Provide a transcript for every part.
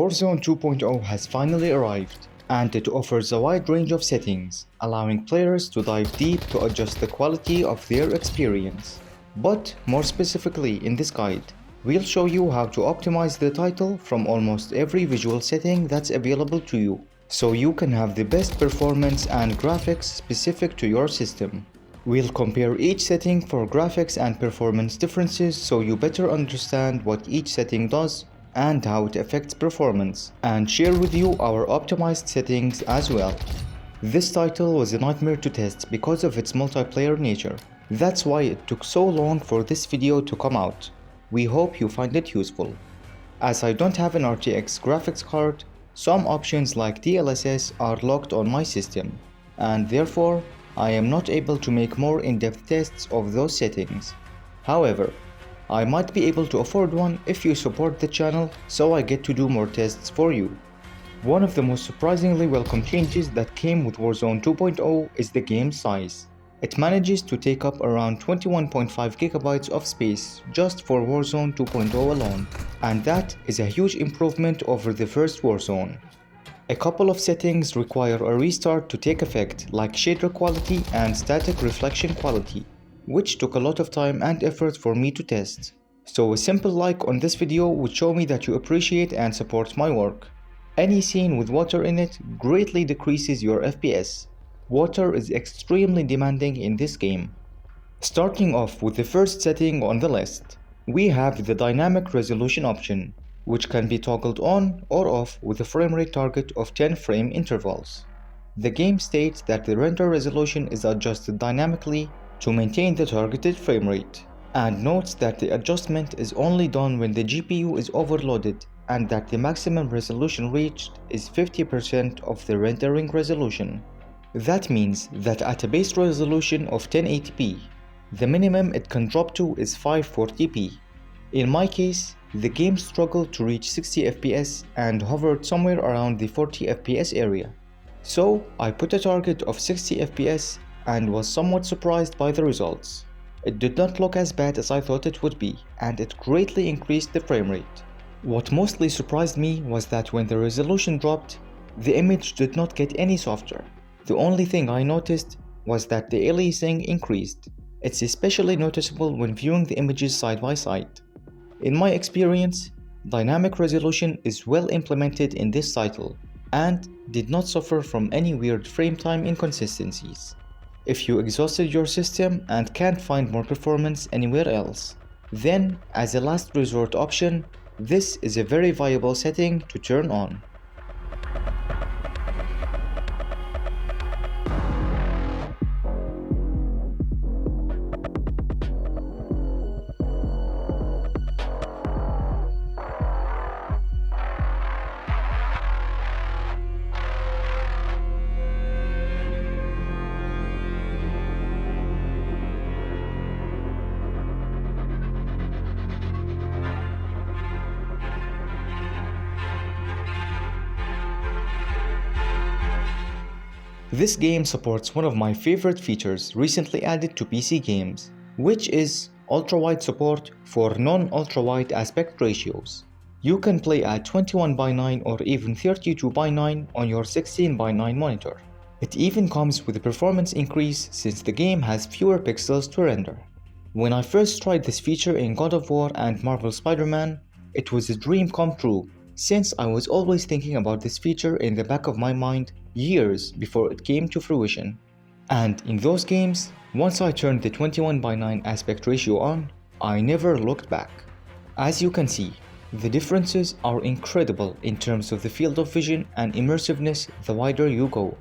Warzone 2.0 has finally arrived, and it offers a wide range of settings, allowing players to dive deep to adjust the quality of their experience. But more specifically in this guide, we'll show you how to optimize the title from almost every visual setting that's available to you, so you can have the best performance and graphics specific to your system. We'll compare each setting for graphics and performance differences so you better understand what each setting does and how it affects performance, and share with you our optimized settings as well. This title was a nightmare to test because of its multiplayer nature. That's why it took so long for this video to come out. We hope you find it useful. As I don't have an RTX graphics card, some options like DLSS are locked on my system, and therefore I am not able to make more in-depth tests of those settings. However, I might be able to afford one if you support the channel, so I get to do more tests for you. One of the most surprisingly welcome changes that came with Warzone 2.0 is the game size. It manages to take up around 21.5 GB of space just for Warzone 2.0 alone, and that is a huge improvement over the first Warzone. A couple of settings require a restart to take effect, like shader quality and static reflection quality, which took a lot of time and effort for me to test. So a simple like on this video would show me that you appreciate and support my work. Any scene with water in it greatly decreases your FPS. Water is extremely demanding in this game. Starting off with the first setting on the list, we have the dynamic resolution option, which can be toggled on or off with a frame rate target of 10 frame intervals. The game states that the render resolution is adjusted dynamically to maintain the targeted frame rate, and notes that the adjustment is only done when the GPU is overloaded and that the maximum resolution reached is 50% of the rendering resolution. That means that at a base resolution of 1080p, the minimum it can drop to is 540p. In my case, the game struggled to reach 60 FPS and hovered somewhere around the 40 FPS area. So I put a target of 60 FPS and was somewhat surprised by the results. It did not look as bad as I thought it would be, and it greatly increased the frame rate. What mostly surprised me was that when the resolution dropped, the image did not get any softer. The only thing I noticed was that the aliasing increased. It's especially noticeable when viewing the images side by side. In my experience, dynamic resolution is well implemented in this title and did not suffer from any weird frame time inconsistencies. If you exhausted your system and can't find more performance anywhere else, then as a last resort option, this is a very viable setting to turn on. This game supports one of my favorite features recently added to PC games, which is ultra-wide support for non-ultra-wide aspect ratios. You can play at 21:9 or even 32:9 on your 16:9 monitor. It even comes with a performance increase since the game has fewer pixels to render. When I first tried this feature in God of War and Marvel Spider-Man, it was a dream come true, since I was always thinking about this feature in the back of my mind years before it came to fruition. And in those games, once I turned the 21:9 aspect ratio on, I never looked back. As you can see, the differences are incredible in terms of the field of vision and immersiveness the wider you go,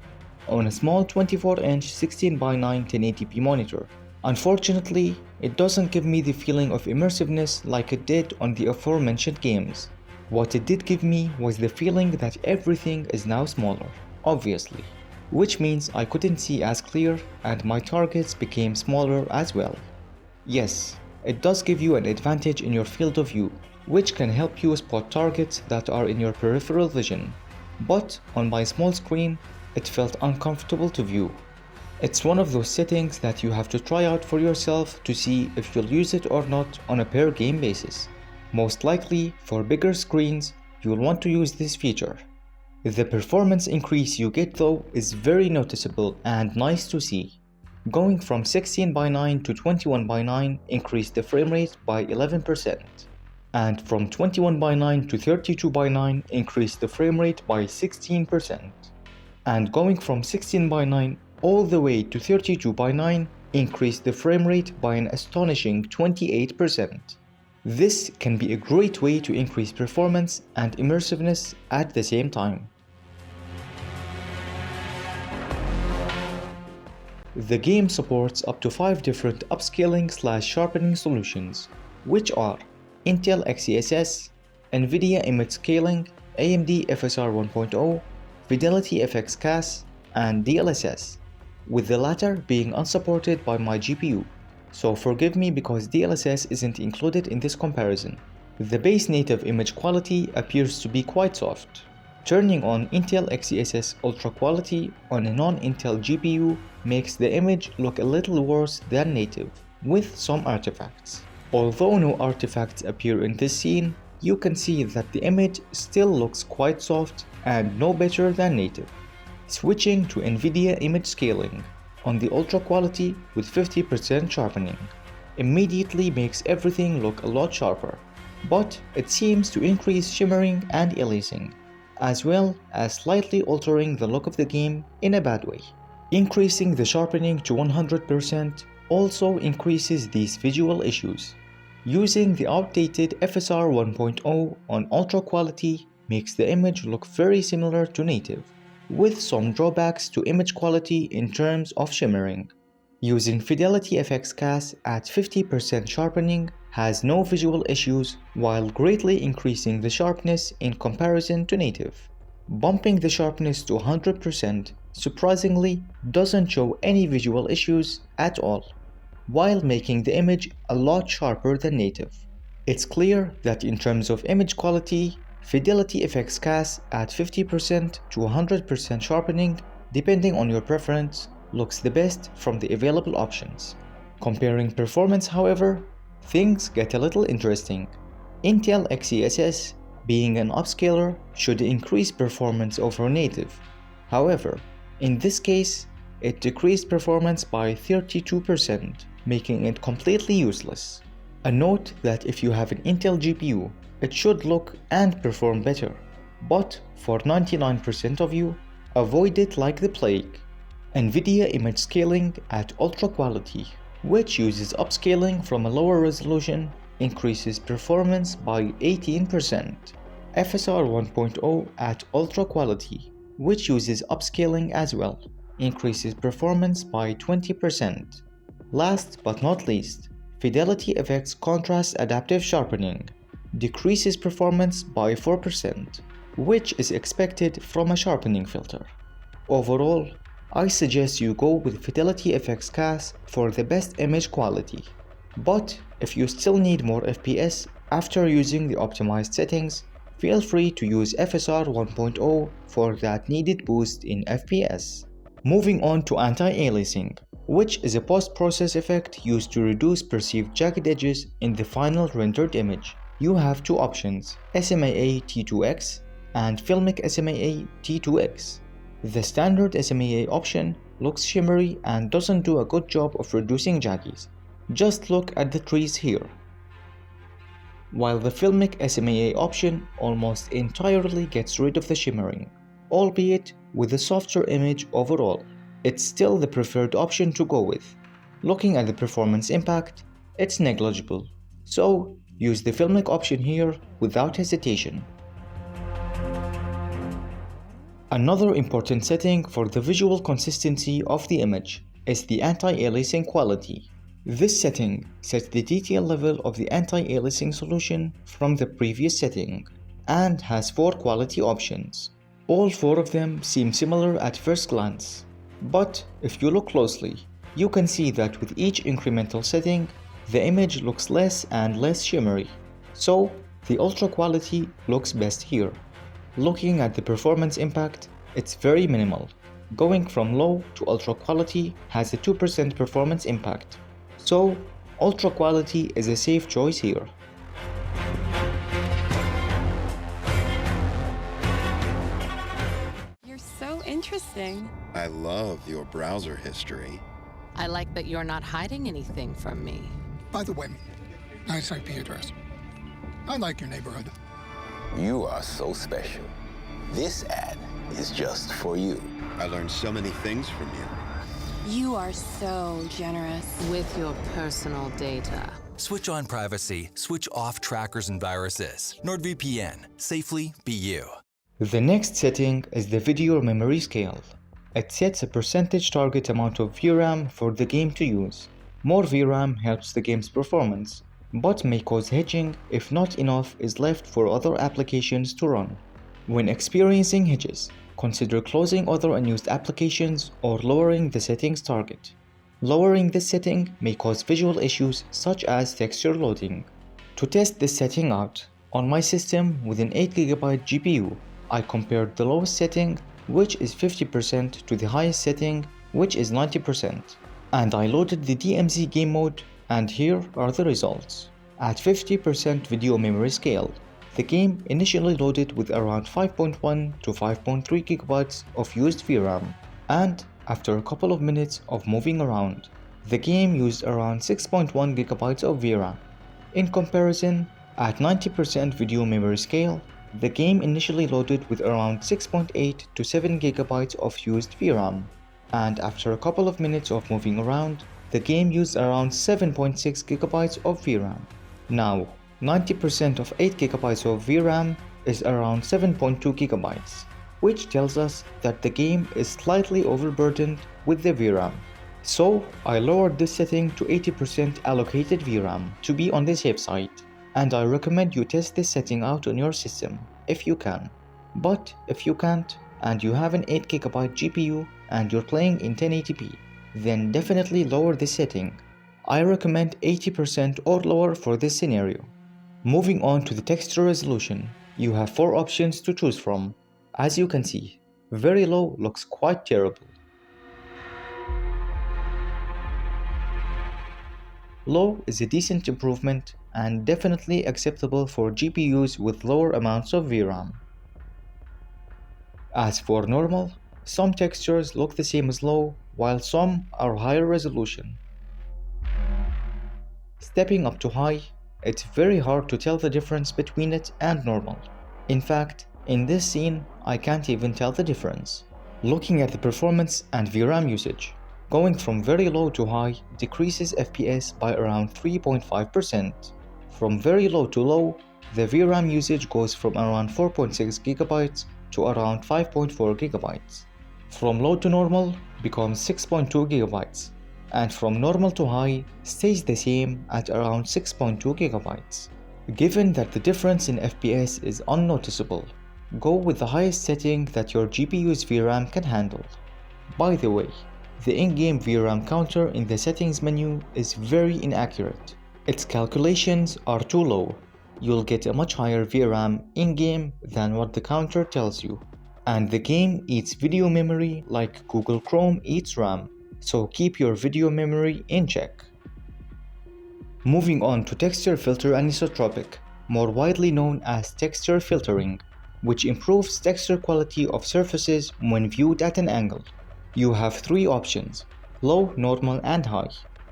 on a small 24-inch 16:9 1080p monitor. Unfortunately, it doesn't give me the feeling of immersiveness like it did on the aforementioned games. What it did give me was the feeling that everything is now smaller, obviously, which means I couldn't see as clear and my targets became smaller as well. Yes, it does give you an advantage in your field of view, which can help you spot targets that are in your peripheral vision, but on my small screen, it felt uncomfortable to view. It's one of those settings that you have to try out for yourself to see if you'll use it or not on a per game basis. Most likely, for bigger screens, you will want to use this feature. The performance increase you get though is very noticeable and nice to see. Going from 16:9 to 21:9 increased the frame rate by 11%, and from 21:9 to 32:9 increased the frame rate by 16%, and going from 16:9 all the way to 32:9 increased the frame rate by an astonishing 28%. This can be a great way to increase performance and immersiveness at the same time. The game supports up to 5 different upscaling/sharpening solutions, which are Intel XeSS, NVIDIA Image Scaling, AMD FSR 1.0, Fidelity FX CAS, and DLSS, with the latter being unsupported by my GPU, so forgive me because DLSS isn't included in this comparison. The base native image quality appears to be quite soft. Turning on Intel XeSS Ultra Quality on a non-Intel GPU makes the image look a little worse than native, with some artifacts. Although no artifacts appear in this scene, you can see that the image still looks quite soft and no better than native. Switching to NVIDIA Image Scaling on the Ultra Quality with 50% sharpening immediately makes everything look a lot sharper, but it seems to increase shimmering and aliasing, as well as slightly altering the look of the game in a bad way. Increasing the sharpening to 100% also increases these visual issues. Using the outdated FSR 1.0 on Ultra Quality makes the image look very similar to native, with some drawbacks to image quality in terms of shimmering. Using Fidelity FX CAS at 50% sharpening has no visual issues while greatly increasing the sharpness in comparison to native. Bumping the sharpness to 100% surprisingly doesn't show any visual issues at all, while making the image a lot sharper than native. It's clear that in terms of image quality, Fidelity FX CAS at 50% to 100% sharpening, depending on your preference, looks the best from the available options. Comparing performance, however, things get a little interesting. Intel XeSS, being an upscaler, should increase performance over native. However, in this case, it decreased performance by 32%, making it completely useless. A note that if you have an Intel GPU, it should look and perform better, but for 99% of you, avoid it like the plague. NVIDIA Image Scaling at Ultra Quality, which uses upscaling from a lower resolution, increases performance by 18%. FSR 1.0 at Ultra Quality, which uses upscaling as well, increases performance by 20%. Last but not least, Fidelity FX Contrast Adaptive Sharpening decreases performance by 4%, which is expected from a sharpening filter. Overall, I suggest you go with Fidelity FX CAS for the best image quality. But if you still need more FPS after using the optimized settings, feel free to use FSR 1.0 for that needed boost in FPS. Moving on to anti-aliasing, which is a post-process effect used to reduce perceived jagged edges in the final rendered image. You have two options, SMAA T2X and FILMIC SMAA T2X. The standard SMAA option looks shimmery and doesn't do a good job of reducing jaggies. Just look at the trees here. While the FILMIC SMAA option almost entirely gets rid of the shimmering, albeit with a softer image overall. It's still the preferred option to go with. Looking at the performance impact, it's negligible, so use the FILMIC option here without hesitation. Another important setting for the visual consistency of the image is the Anti-Aliasing Quality. This setting sets the detail level of the anti-aliasing solution from the previous setting and has 4 quality options. All 4 of them seem similar at first glance, but if you look closely, you can see that with each incremental setting, the image looks less and less shimmery, so the Ultra Quality looks best here. Looking at the performance impact, it's very minimal. Going from low to Ultra Quality has a 2% performance impact, so Ultra Quality is a safe choice here. interesting. I love your browser history. I like that you're not hiding anything from me. By the way, nice IP address. I like your neighborhood. You are so special. This ad is just for you. I learned so many things from you. You are so generous. With your personal data. Switch on privacy, switch off trackers and viruses. NordVPN, safely be you. The next setting is the video memory scale. It sets a percentage target amount of VRAM for the game to use. More VRAM helps the game's performance, but may cause hedging if not enough is left for other applications to run. When experiencing hedges, consider closing other unused applications or lowering the settings target. Lowering this setting may cause visual issues such as texture loading. To test this setting out, on my system with an 8GB GPU, I compared the lowest setting, which is 50%, to the highest setting, which is 90%. And I loaded the DMZ game mode, and here are the results. At 50% video memory scale, the game initially loaded with around 5.1 to 5.3 GB of used VRAM, and after a couple of minutes of moving around, the game used around 6.1 GB of VRAM. In comparison, at 90% video memory scale, the game initially loaded with around 6.8 to 7 GB of used VRAM, and after a couple of minutes of moving around, the game used around 7.6 GB of VRAM. Now, 90% of 8 GB of VRAM is around 7.2 GB, which tells us that the game is slightly overburdened with the VRAM. So, I lowered this setting to 80% allocated VRAM to be on the safe side, and I recommend you test this setting out on your system if you can. But if you can't, and you have an 8GB GPU and you're playing in 1080p, then definitely lower this setting. I recommend 80% or lower for this scenario. Moving on to the texture resolution, you have 4 options to choose from. As you can see, very low looks quite terrible. Low is a decent improvement and definitely acceptable for GPUs with lower amounts of VRAM. As for normal, some textures look the same as low, while some are higher resolution. Stepping up to high, it's very hard to tell the difference between it and normal. In fact, in this scene, I can't even tell the difference. Looking at the performance and VRAM usage, going from very low to high decreases FPS by around 3.5%. From very low to low, the VRAM usage goes from around 4.6 GB to around 5.4 GB. From low to normal becomes 6.2 GB, and from normal to high stays the same at around 6.2 GB. Given that the difference in FPS is unnoticeable, go with the highest setting that your GPU's VRAM can handle. By the way, the in-game VRAM counter in the settings menu is very inaccurate. Its calculations are too low. You'll get a much higher VRAM in-game than what the counter tells you. And the game eats video memory like Google Chrome eats RAM, so keep your video memory in check. Moving on to texture filter anisotropic, more widely known as texture filtering, which improves texture quality of surfaces when viewed at an angle. You have 3 options: low, normal, and high.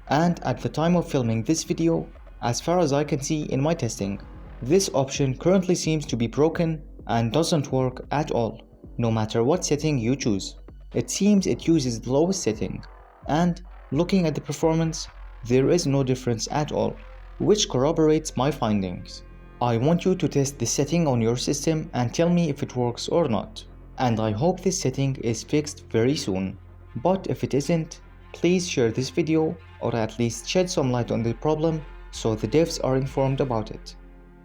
And at the time of filming this video, as far as I can see in my testing, this option currently seems to be broken and doesn't work at all, no matter what setting you choose. It seems it uses the lowest setting, and looking at the performance, there is no difference at all, which corroborates my findings. I want you to test this setting on your system and tell me if it works or not. And I hope this setting is fixed very soon. But if it isn't, please share this video or at least shed some light on the problem so the devs are informed about it.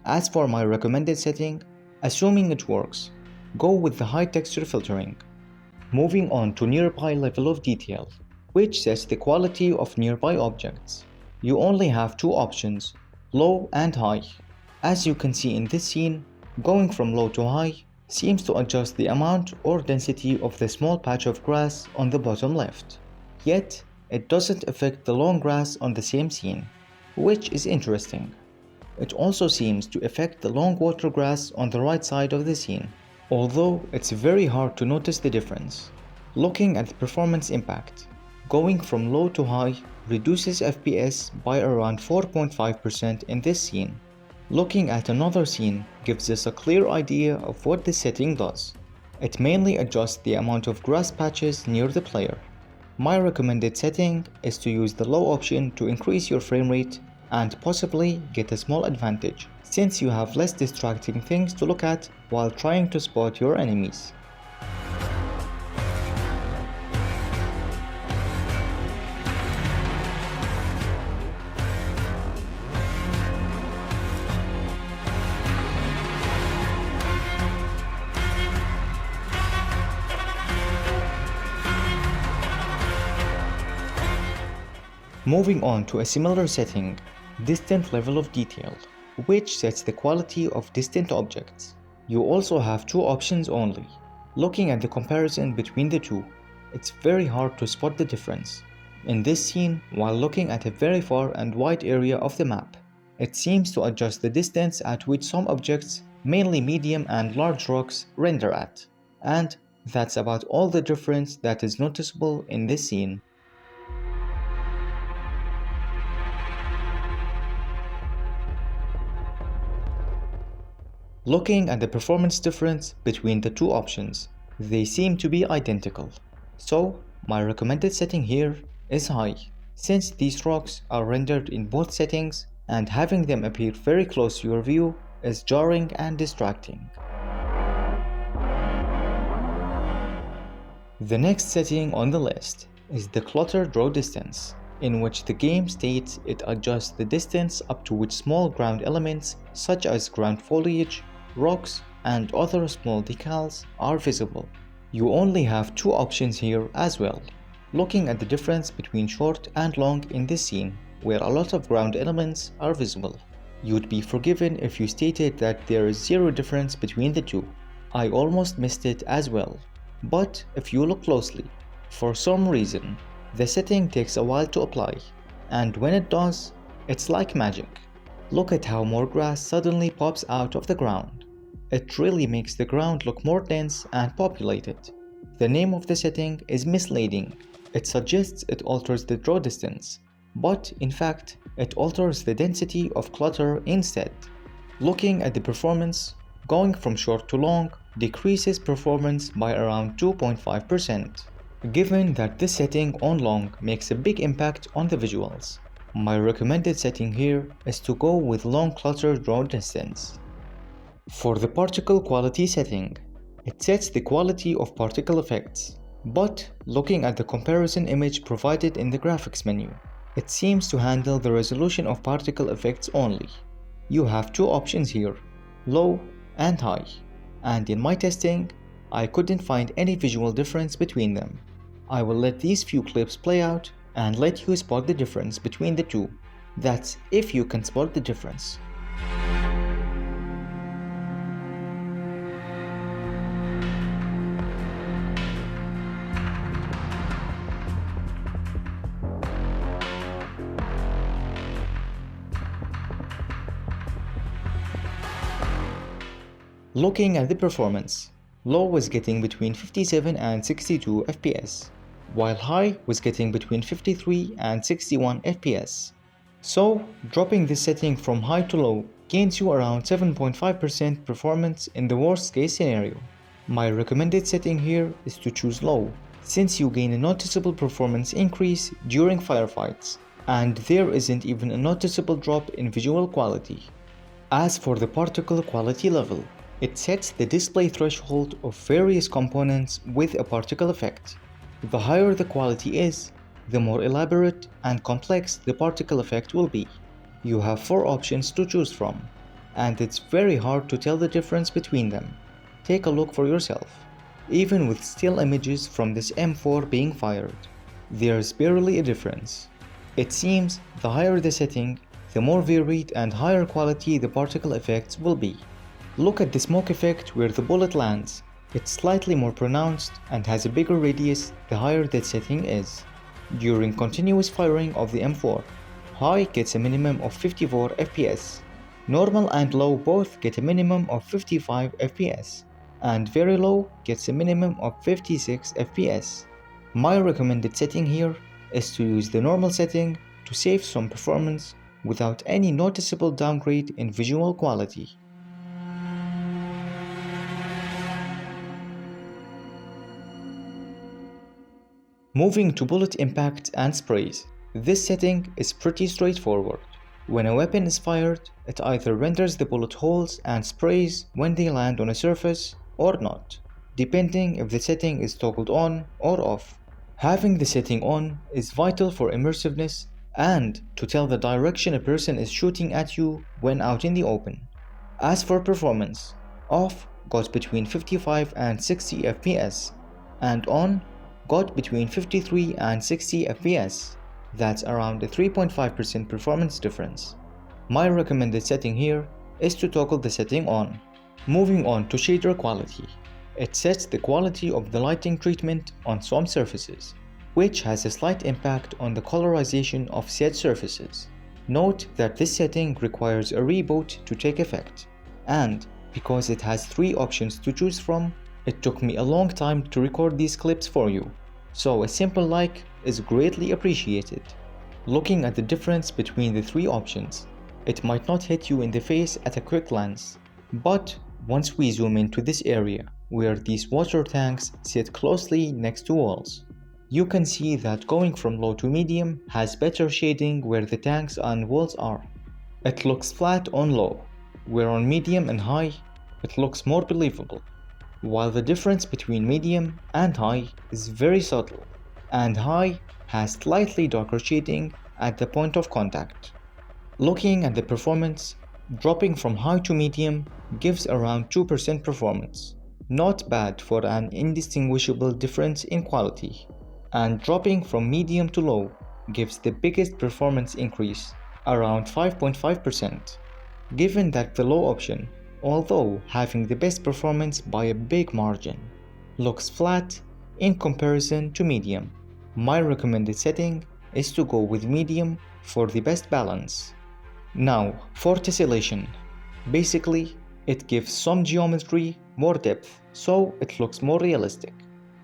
As for my recommended setting, assuming it works, go with the high texture filtering. Moving on to nearby level of detail, which sets the quality of nearby objects. You only have 2 options, low and high. As you can see in this scene, going from low to high seems to adjust the amount or density of the small patch of grass on the bottom left. Yet, it doesn't affect the long grass on the same scene, which is interesting. It also seems to affect the long water grass on the right side of the scene, although it's very hard to notice the difference. Looking at the performance impact, going from low to high reduces FPS by around 4.5% in this scene. Looking at another scene gives us a clear idea of what this setting does. It mainly adjusts the amount of grass patches near the player. My recommended setting is to use the low option to increase your frame rate and possibly get a small advantage, since you have less distracting things to look at while trying to spot your enemies. Moving on to a similar setting, distant level of detail, which sets the quality of distant objects. You also have two options only. Looking at the comparison between the two, it's very hard to spot the difference. In this scene, while looking at a very far and wide area of the map, it seems to adjust the distance at which some objects, mainly medium and large rocks, render at. And that's about all the difference that is noticeable in this scene. Looking at the performance difference between the two options, they seem to be identical. So, my recommended setting here is high, since these rocks are rendered in both settings and having them appear very close to your view is jarring and distracting. The next setting on the list is the Clutter draw distance, in which the game states it adjusts the distance up to which small ground elements such as ground foliage, rocks, and other small decals are visible. You only have two options here as well. Looking at the difference between short and long in this scene, where a lot of ground elements are visible, you'd be forgiven if you stated that there is zero difference between the two. I almost missed it as well. But if you look closely, for some reason, the setting takes a while to apply, and when it does, it's like magic. Look at how more grass suddenly pops out of the ground. It really makes the ground look more dense and populated. The name of the setting is misleading. It suggests it alters the draw distance, but in fact, it alters the density of clutter instead. Looking at the performance, going from short to long decreases performance by around 2.5%. Given that this setting on long makes a big impact on the visuals, my recommended setting here is to go with long clutter draw distance. For the particle quality setting, it sets the quality of particle effects, but looking at the comparison image provided in the graphics menu, it seems to handle the resolution of particle effects only. You have two options here, low and high, and in my testing, I couldn't find any visual difference between them. I will let these few clips play out and let you spot the difference between the two. That's if you can spot the difference. Looking at the performance, low was getting between 57 and 62 FPS, while high was getting between 53 and 61 FPS. So, dropping this setting from high to low gains you around 7.5% performance in the worst case scenario. My recommended setting here is to choose low, since you gain a noticeable performance increase during firefights, and there isn't even a noticeable drop in visual quality. As for the particle quality level, it sets the display threshold of various components with a particle effect. The higher the quality is, the more elaborate and complex the particle effect will be. You have four options to choose from, and it's very hard to tell the difference between them. Take a look for yourself. Even with still images from this M4 being fired, there's barely a difference. It seems the higher the setting, the more varied and higher quality the particle effects will be. Look at the smoke effect where the bullet lands. It's slightly more pronounced and has a bigger radius the higher that setting is. During continuous firing of the M4, high gets a minimum of 54 FPS. Normal and low both get a minimum of 55 FPS. and very low gets a minimum of 56 FPS. My recommended setting here is to use the normal setting to save some performance without any noticeable downgrade in visual quality. Moving to bullet impact and sprays. This setting is pretty straightforward. When a weapon is fired, it either renders the bullet holes and sprays when they land on a surface or not, depending if the setting is toggled on or off. Having the setting on is vital for immersiveness and to tell the direction a person is shooting at you when out in the open. As for performance, off got between 55 and 60 FPS, and on got between 53 and 60 FPS. That's around a 3.5% performance difference. My recommended setting here is to toggle the setting on. Moving on to shader quality. It sets the quality of the lighting treatment on some surfaces, which has a slight impact on the colorization of said surfaces. Note that this setting requires a reboot to take effect, and because it has 3 options to choose from, it took me a long time to record these clips for you, so a simple like is greatly appreciated. Looking at the difference between the 3 options, it might not hit you in the face at a quick glance, but once we zoom into this area where these water tanks sit closely next to walls, you can see that going from low to medium has better shading where the tanks and walls are. It looks flat on low, where on medium and high it looks more believable, while the difference between medium and high is very subtle, and high has slightly darker shading at the point of contact. Looking at the performance, dropping from high to medium gives around 2% performance, not bad for an indistinguishable difference in quality, and dropping from medium to low gives the biggest performance increase, around 5.5%. Given that the low option, although having the best performance by a big margin, looks flat in comparison to medium, my recommended setting is to go with medium for the best balance. Now for tessellation. Basically, it gives some geometry more depth, so it looks more realistic.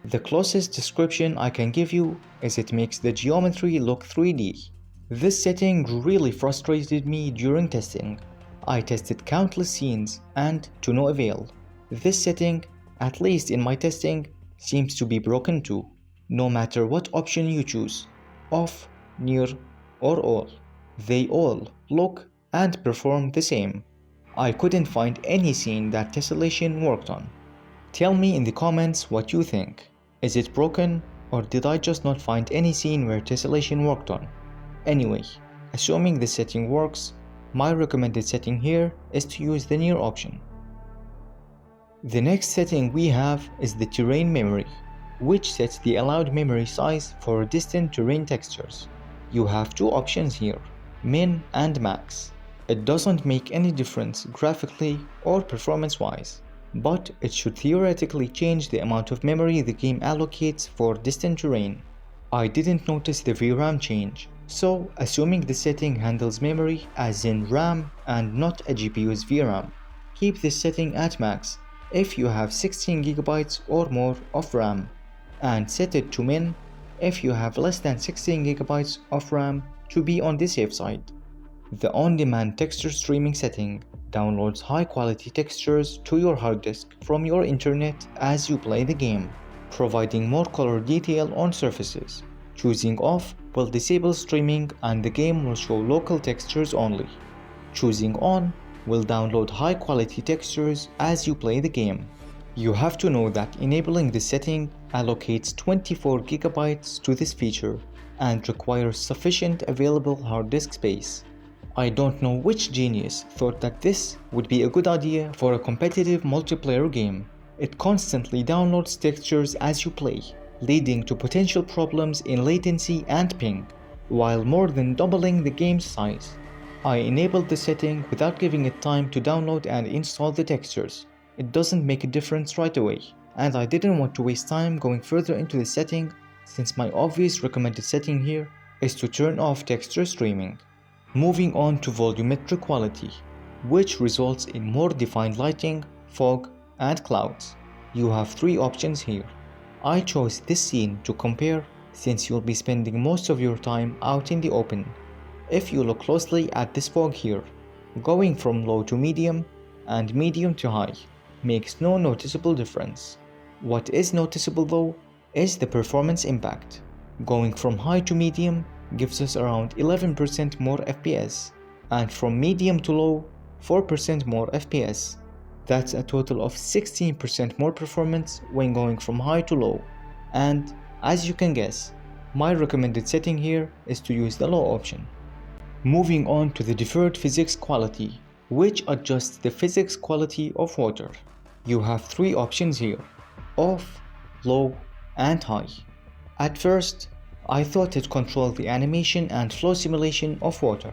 The closest description I can give you is it makes the geometry look 3D. This setting really frustrated me during testing. I tested countless scenes and to no avail. This setting, at least in my testing, seems to be broken too, no matter what option you choose, off, near, or all. They all look and perform the same. I couldn't find any scene that tessellation worked on. Tell me in the comments what you think. Is it broken, or did I just not find any scene where tessellation worked on? Anyway, assuming this setting works, my recommended setting here is to use the near option. The next setting we have is the terrain memory, which sets the allowed memory size for distant terrain textures. You have 2 options here, min and max. It doesn't make any difference graphically or performance-wise, but it should theoretically change the amount of memory the game allocates for distant terrain. I didn't notice the VRAM change, so assuming the setting handles memory as in RAM and not a GPU's VRAM, keep this setting at max if you have 16GB or more of RAM, and set it to min if you have less than 16GB of RAM to be on the safe side. The on-demand texture streaming setting downloads high-quality textures to your hard disk from your internet as you play the game, providing more color detail on surfaces. Choosing off will disable streaming and the game will show local textures only. Choosing on will download high-quality textures as you play the game. You have to know that enabling this setting allocates 24GB to this feature and requires sufficient available hard disk space. I don't know which genius thought that this would be a good idea for a competitive multiplayer game. It constantly downloads textures as you play, leading to potential problems in latency and ping, while more than doubling the game's size. I enabled the setting without giving it time to download and install the textures. It doesn't make a difference right away, and I didn't want to waste time going further into the setting since my obvious recommended setting here is to turn off texture streaming. Moving on to volumetric quality, which results in more defined lighting, fog, and clouds. You have 3 options here. I chose this scene to compare since you'll be spending most of your time out in the open. If you look closely at this fog here, going from low to medium and medium to high makes no noticeable difference. What is noticeable though is the performance impact. Going from high to medium gives us around 11% more FPS, and from medium to low 4% more FPS. That's a total of 16% more performance when going from high to low. And as you can guess, my recommended setting here is to use the low option. Moving on to the Deferred Physics Quality, which adjusts the physics quality of water. You have 3 options here: off, low, and high. At first, I thought it controlled the animation and flow simulation of water,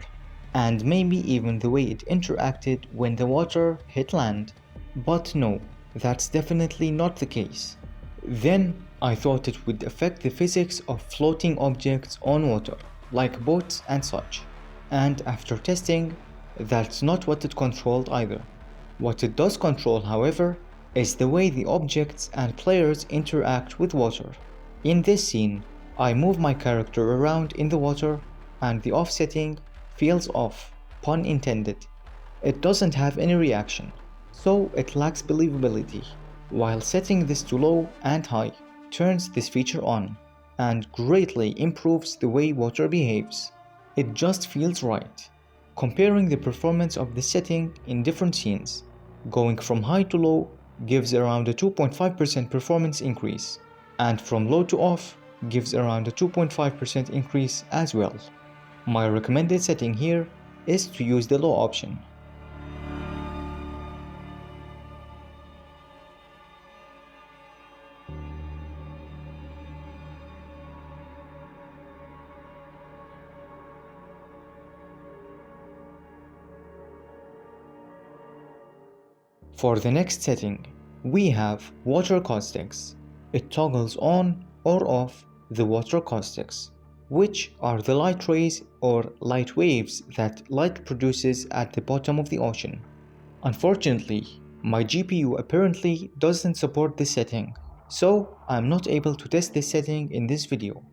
and maybe even the way it interacted when the water hit land. But no, that's definitely not the case. Then I thought it would affect the physics of floating objects on water, like boats and such. And after testing, that's not what it controlled either. What it does control, however, is the way the objects and players interact with water. In this scene, I move my character around in the water and the offsetting feels off, pun intended. It doesn't have any reaction, so it lacks believability, while setting this to low and high turns this feature on and greatly improves the way water behaves. It just feels right. Comparing the performance of the setting in different scenes, going from high to low gives around a 2.5% performance increase, and from low to off gives around a 2.5% increase as well. My recommended setting here is to use the low option. For the next setting, we have Water Caustics. It toggles on or off the water caustics, which are the light rays or light waves that light produces at the bottom of the ocean. Unfortunately, my GPU apparently doesn't support this setting, so I'm not able to test this setting in this video.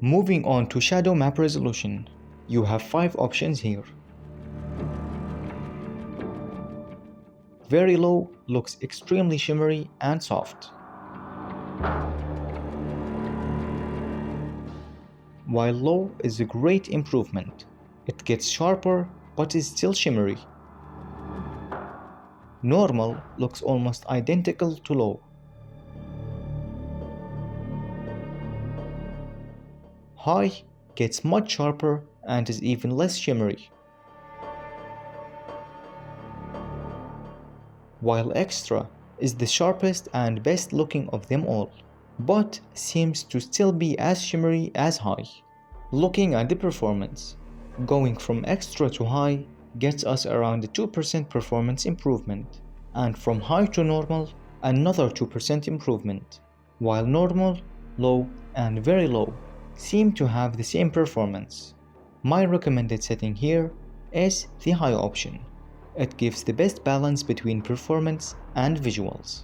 Moving on to Shadow Map Resolution, you have 5 options here. Very low looks extremely shimmery and soft, while low is a great improvement. It gets sharper but is still shimmery. Normal looks almost identical to low. High gets much sharper and is even less shimmery, while Extra is the sharpest and best looking of them all, but seems to still be as shimmery as High. Looking at the performance, going from Extra to High gets us around a 2% performance improvement, and from High to Normal another 2% improvement, while Normal, Low, and Very Low seem to have the same performance. My recommended setting here is the High option. It gives the best balance between performance and visuals.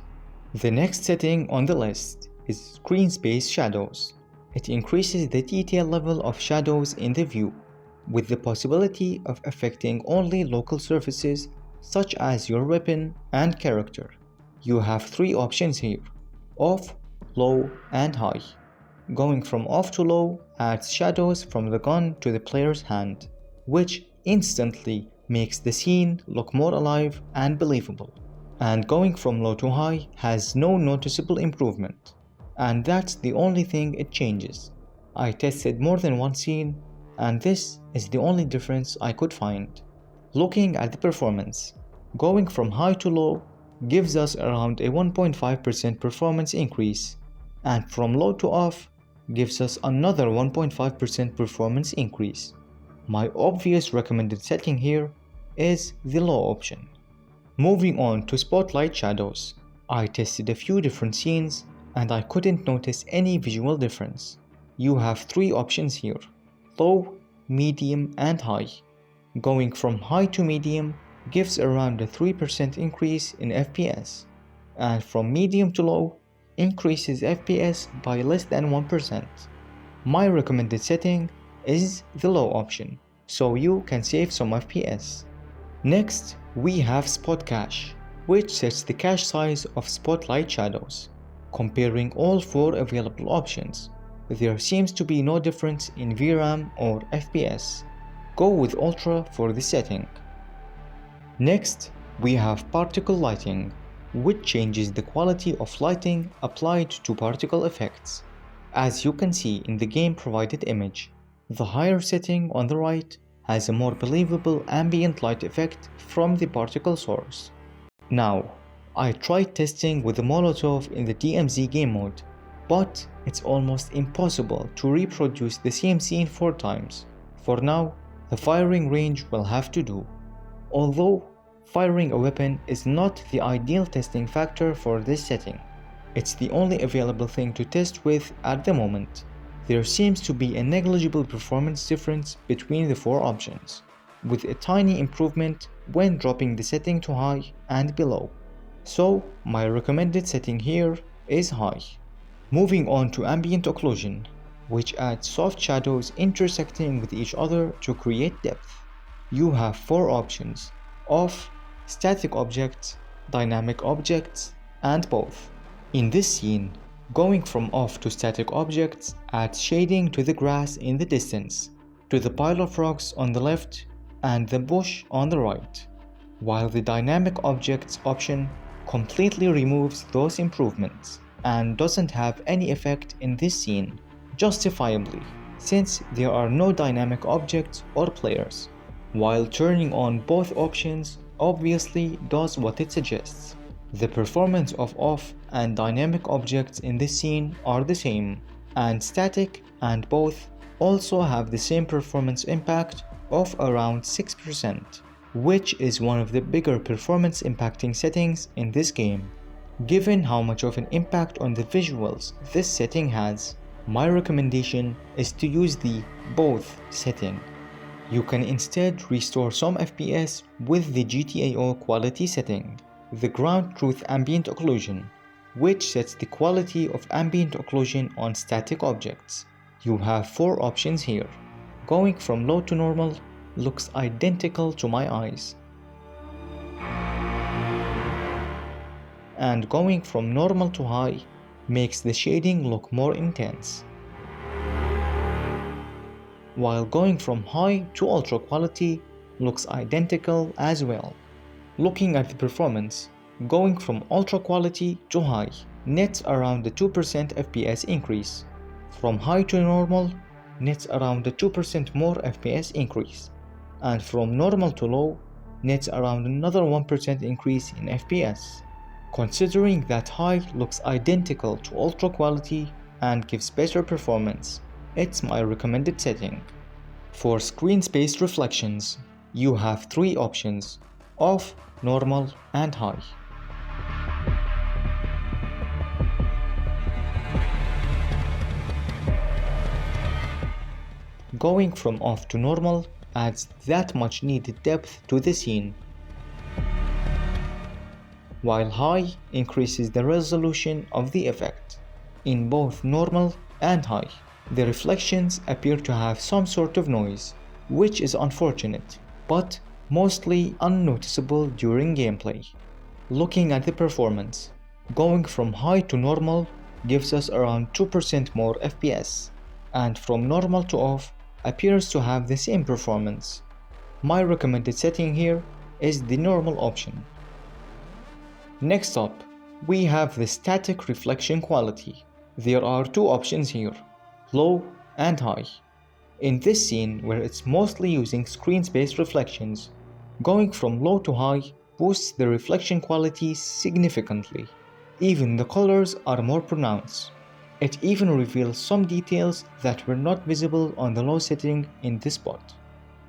The next setting on the list is Screen Space Shadows. It increases the detail level of shadows in the view, with the possibility of affecting only local surfaces such as your weapon and character. You have 3 options here: off, low, and high. Going from off to low adds shadows from the gun to the player's hand, which instantly makes the scene look more alive and believable. And going from low to high has no noticeable improvement, and that's the only thing it changes. I tested more than one scene, and this is the only difference I could find. Looking at the performance, going from high to low gives us around a 1.5% performance increase, and from low to off gives us another 1.5% performance increase. My obvious recommended setting here is the low option. Moving on to Spotlight Shadows, I tested a few different scenes and I couldn't notice any visual difference. You have 3 options here: low, medium, and high. Going from high to medium gives around a 3% increase in FPS. and from medium to low increases FPS by less than 1%. My recommended setting is the low option, so you can save some FPS. Next, we have Spot Cache, which sets the cache size of spotlight shadows. Comparing all 4 available options, there seems to be no difference in VRAM or FPS. Go with Ultra for this setting. Next, we have Particle Lighting, which changes the quality of lighting applied to particle effects. As you can see in the game provided image, the higher setting on the right has a more believable ambient light effect from the particle source. Now, I tried testing with the Molotov in the DMZ game mode, but it's almost impossible to reproduce the same scene 4 times. For now, the firing range will have to do. Although, firing a weapon is not the ideal testing factor for this setting. It's the only available thing to test with at the moment. There seems to be a negligible performance difference between the 4 options, with a tiny improvement when dropping the setting to high and below. So, my recommended setting here is high. Moving on to Ambient Occlusion, which adds soft shadows intersecting with each other to create depth. You have 4 options: off, static objects, dynamic objects, and both. In this scene, going from off to static objects adds shading to the grass in the distance, to the pile of rocks on the left, and the bush on the right, while the dynamic objects option completely removes those improvements and doesn't have any effect in this scene, justifiably, since there are no dynamic objects or players, while turning on both options obviously does what it suggests. The performance of off and dynamic objects in this scene are the same, and static and both also have the same performance impact of around 6%, which is one of the bigger performance impacting settings in this game. Given how much of an impact on the visuals this setting has, my recommendation is to use the both setting. You can instead restore some FPS with the GTAO Quality setting, the ground truth ambient occlusion, which sets the quality of ambient occlusion on static objects. You have 4 options here. Going from low to normal looks identical to my eyes, and going from normal to high makes the shading look more intense, while going from high to ultra quality looks identical as well. Looking at the performance, going from ultra quality to high nets around the 2% FPS increase. From high to normal nets around the 2% more FPS increase, and from normal to low nets around another 1% increase in FPS. Considering that high looks identical to ultra quality and gives better performance, it's my recommended setting. For screen space reflections, you have 3 options: off, normal, and high. Going from off to normal adds that much needed depth to the scene, while high increases the resolution of the effect. In both normal and high, the reflections appear to have some sort of noise, which is unfortunate, but mostly unnoticeable during gameplay. Looking at the performance, going from high to normal gives us around 2% more FPS, and from normal to off appears to have the same performance. My recommended setting here is the normal option. Next up, we have the static reflection quality. There are 2 options here: low and high. In this scene, where it's mostly using screen space reflections, going from low to high boosts the reflection quality significantly. Even the colors are more pronounced. It even reveals some details that were not visible on the low setting in this spot.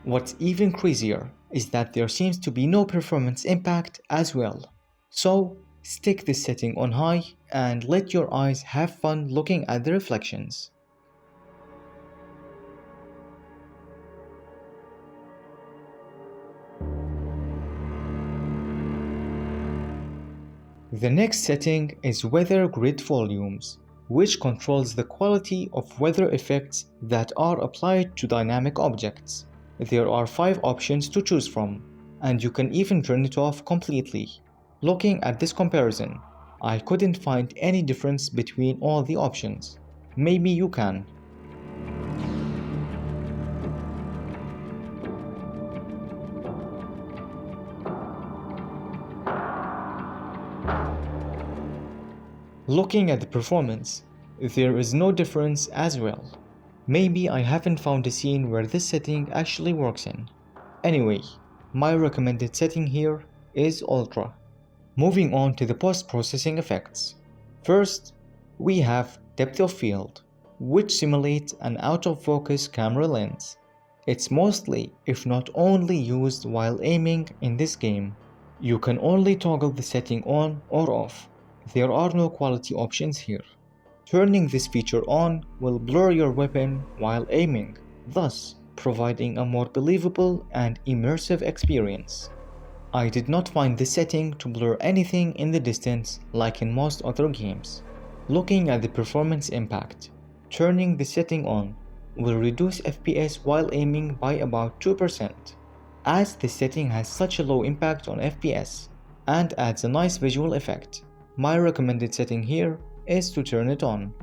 What's even crazier is that there seems to be no performance impact as well. So, stick this setting on high and let your eyes have fun looking at the reflections. The next setting is Weather Grid Volumes, which controls the quality of weather effects that are applied to dynamic objects. There are 5 options to choose from, and you can even turn it off completely. Looking at this comparison, I couldn't find any difference between all the options. Maybe you can. Looking at the performance, there is no difference as well. Maybe I haven't found a scene where this setting actually works in. Anyway, my recommended setting here is Ultra. Moving on to the post-processing effects. First, we have Depth of Field, which simulates an out-of-focus camera lens. It's mostly, if not only, used while aiming in this game. You can only toggle the setting on or off. There are no quality options here. Turning this feature on will blur your weapon while aiming, thus providing a more believable and immersive experience. I did not find this setting to blur anything in the distance like in most other games. Looking at the performance impact, turning the setting on will reduce FPS while aiming by about 2%. As the setting has such a low impact on FPS and adds a nice visual effect, my recommended setting here is to turn it on.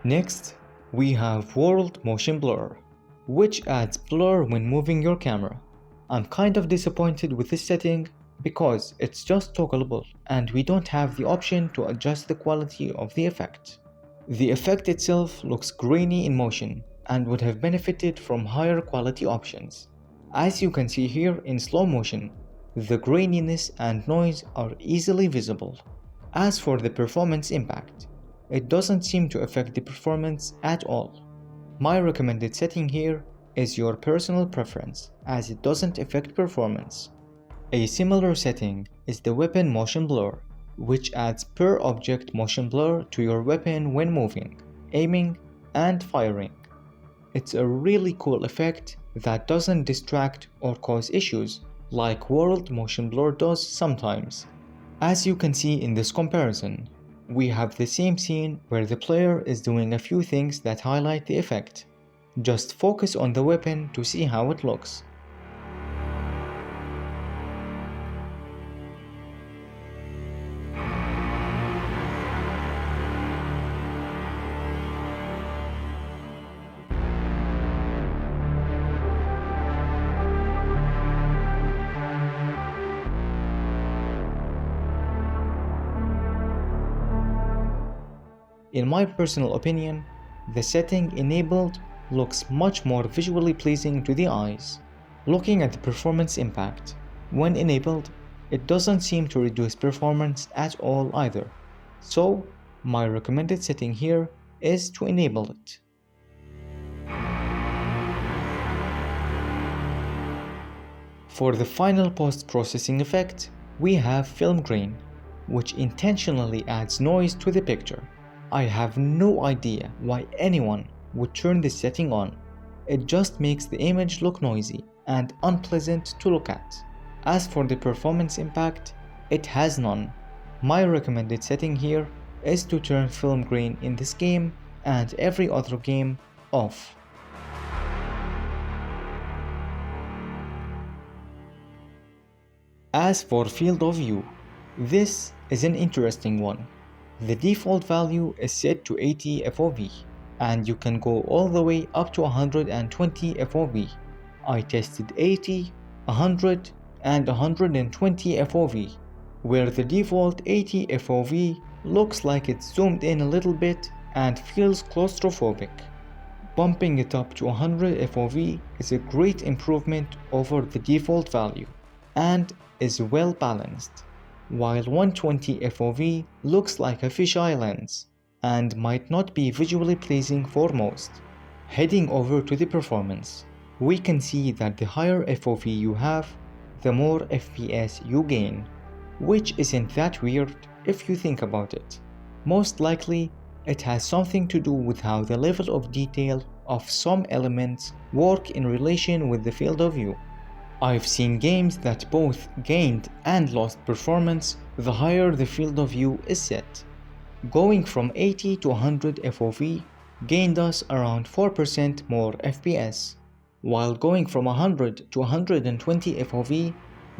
Next, we have World Motion Blur, which adds blur when moving your camera. I'm kind of disappointed with this setting because it's just toggleable and we don't have the option to adjust the quality of the effect. The effect itself looks grainy in motion and would have benefited from higher quality options. As you can see here in slow motion, the graininess and noise are easily visible. As for the performance impact, it doesn't seem to affect the performance at all. My recommended setting here is your personal preference, as it doesn't affect performance. A similar setting is the Weapon Motion Blur, which adds per object motion blur to your weapon when moving, aiming, and firing. It's a really cool effect that doesn't distract or cause issues like World Motion Blur does sometimes. As you can see in this comparison, we have the same scene where the player is doing a few things that highlight the effect. Just focus on the weapon to see how it looks. In my personal opinion, the setting enabled looks much more visually pleasing to the eyes. Looking at the performance impact, when enabled, it doesn't seem to reduce performance at all either. So, my recommended setting here is to enable it. For the final post-processing effect, we have Film Grain, which intentionally adds noise to the picture. I have no idea why anyone would turn this setting on. It just makes the image look noisy and unpleasant to look at. As for the performance impact, it has none. My recommended setting here is to turn film grain in this game and every other game off. As for field of view, this is an interesting one. The default value is set to 80 FOV, and you can go all the way up to 120 FOV. I tested 80, 100, and 120 FOV, where the default 80 FOV looks like it's zoomed in a little bit and feels claustrophobic. Bumping it up to 100 FOV is a great improvement over the default value, and is well balanced, while 120 FOV looks like a fisheye lens and might not be visually pleasing for most. Heading over to the performance, we can see that the higher FOV you have, the more FPS you gain, which isn't that weird if you think about it. Most likely, it has something to do with how the level of detail of some elements work in relation with the field of view. I've seen games that both gained and lost performance the higher the field of view is set. Going from 80 to 100 FOV gained us around 4% more FPS, while going from 100 to 120 FOV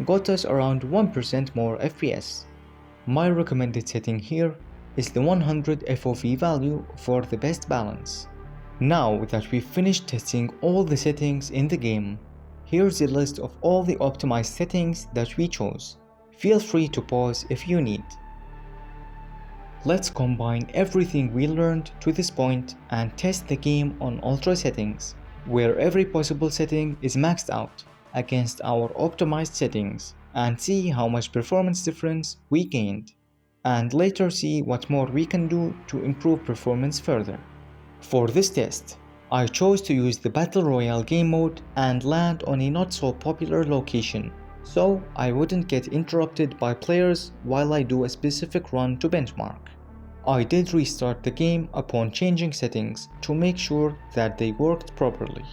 got us around 1% more FPS. My recommended setting here is the 100 FOV value for the best balance. Now that we've finished testing all the settings in the game, here's a list of all the optimized settings that we chose. Feel free to pause if you need. Let's combine everything we learned to this point and test the game on Ultra settings, where every possible setting is maxed out against our optimized settings, and see how much performance difference we gained, and later see what more we can do to improve performance further. For this test, I chose to use the Battle Royale game mode and land on a not so popular location, so I wouldn't get interrupted by players while I do a specific run to benchmark. I did restart the game upon changing settings to make sure that they worked properly,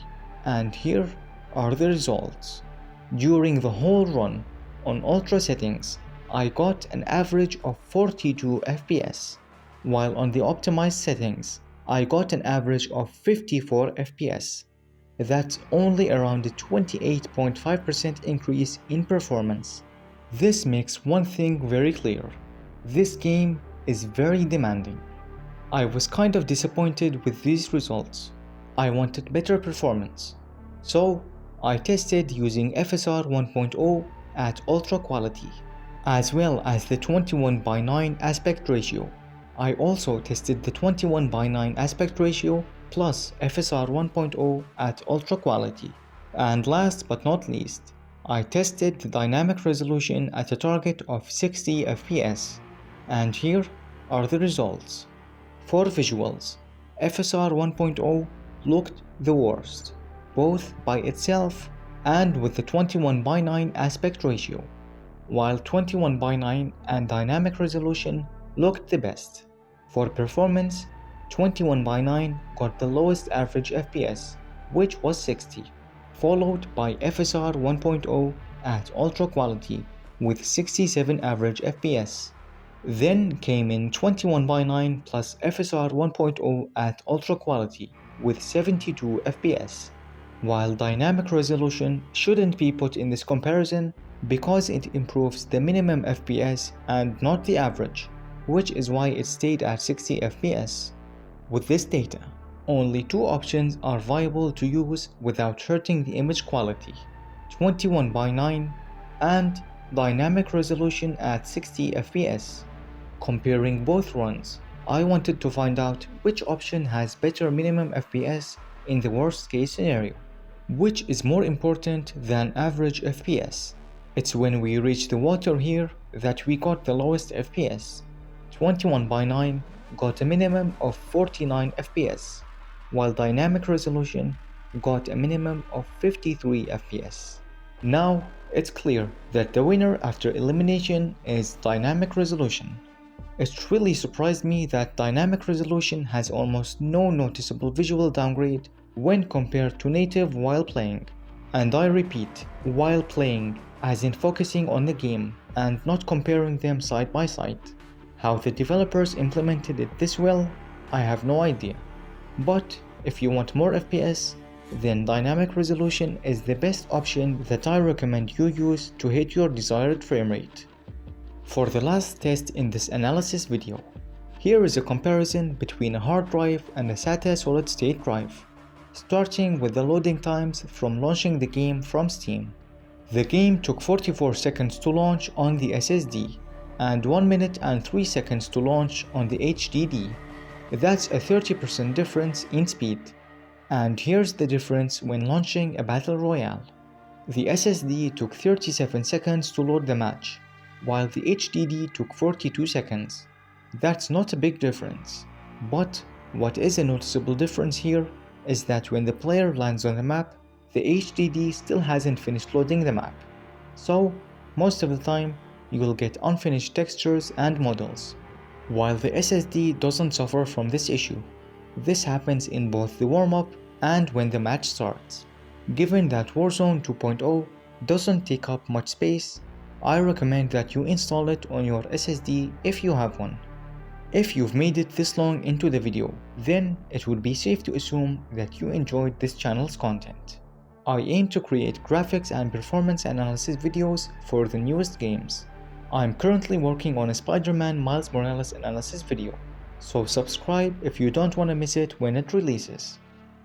and here are the results. During the whole run, on Ultra settings, I got an average of 42 FPS, while on the optimized settings, I got an average of 54 FPS. That's only around a 28.5% increase in performance. This makes one thing very clear: this game is very demanding. I was kind of disappointed with these results. I wanted better performance. So I tested using FSR 1.0 at Ultra Quality, as well as the 21:9 aspect ratio. I also tested the 21:9 aspect ratio plus FSR 1.0 at Ultra Quality. And last but not least, I tested the dynamic resolution at a target of 60 FPS. And here are the results. For visuals, FSR 1.0 looked the worst, both by itself and with the 21:9 aspect ratio, while 21:9 and dynamic resolution looked the best. For performance, 21:9 got the lowest average FPS, which was 60, followed by FSR 1.0 at Ultra Quality with 67 average FPS. Then came in 21:9 plus FSR 1.0 at Ultra Quality with 72 FPS, while dynamic resolution shouldn't be put in this comparison because it improves the minimum FPS and not the average, which is why it stayed at 60 FPS. With this data, only two options are viable to use without hurting the image quality: 21:9 and dynamic resolution at 60 FPS. Comparing both runs, I wanted to find out which option has better minimum FPS in the worst case scenario. Which is more important than average FPS? It's when we reach the water here that we got the lowest FPS. 21:9 got a minimum of 49 FPS, while dynamic resolution got a minimum of 53 FPS. Now it's clear that the winner after elimination is dynamic resolution. It really surprised me that dynamic resolution has almost no noticeable visual downgrade when compared to native while playing. And I repeat, while playing, as in focusing on the game and not comparing them side by side. How the developers implemented it this well, I have no idea. But if you want more FPS, then dynamic resolution is the best option that I recommend you use to hit your desired frame rate. For the last test in this analysis video, here is a comparison between a hard drive and a SATA solid state drive, starting with the loading times from launching the game from Steam. The game took 44 seconds to launch on the SSD and 1 minute and 3 seconds to launch on the HDD. That's a 30% difference in speed. And here's the difference when launching a Battle Royale. The SSD took 37 seconds to load the match, while the HDD took 42 seconds. That's not a big difference, but what is a noticeable difference here is that when the player lands on the map, the HDD still hasn't finished loading the map. So, most of the time, you will get unfinished textures and models, while the SSD doesn't suffer from this issue. This happens in both the warm-up and when the match starts. Given that Warzone 2.0 doesn't take up much space, I recommend that you install it on your SSD if you have one. If you've made it this long into the video, then it would be safe to assume that you enjoyed this channel's content. I aim to create graphics and performance analysis videos for the newest games. I'm currently working on a Spider-Man Miles Morales analysis video, so subscribe if you don't want to miss it when it releases.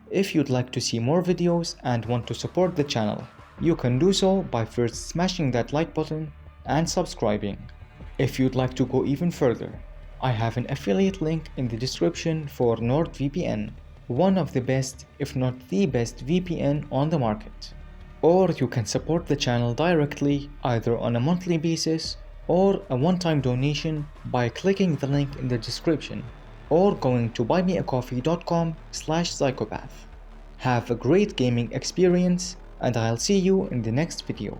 If you'd like to see more videos and want to support the channel, you can do so by first smashing that like button and subscribing. If you'd like to go even further, I have an affiliate link in the description for NordVPN, one of the best, if not the best VPN on the market. Or you can support the channel directly either on a monthly basis or a one-time donation by clicking the link in the description or going to buymeacoffee.com/psychopath. Have a great gaming experience, and I'll see you in the next video.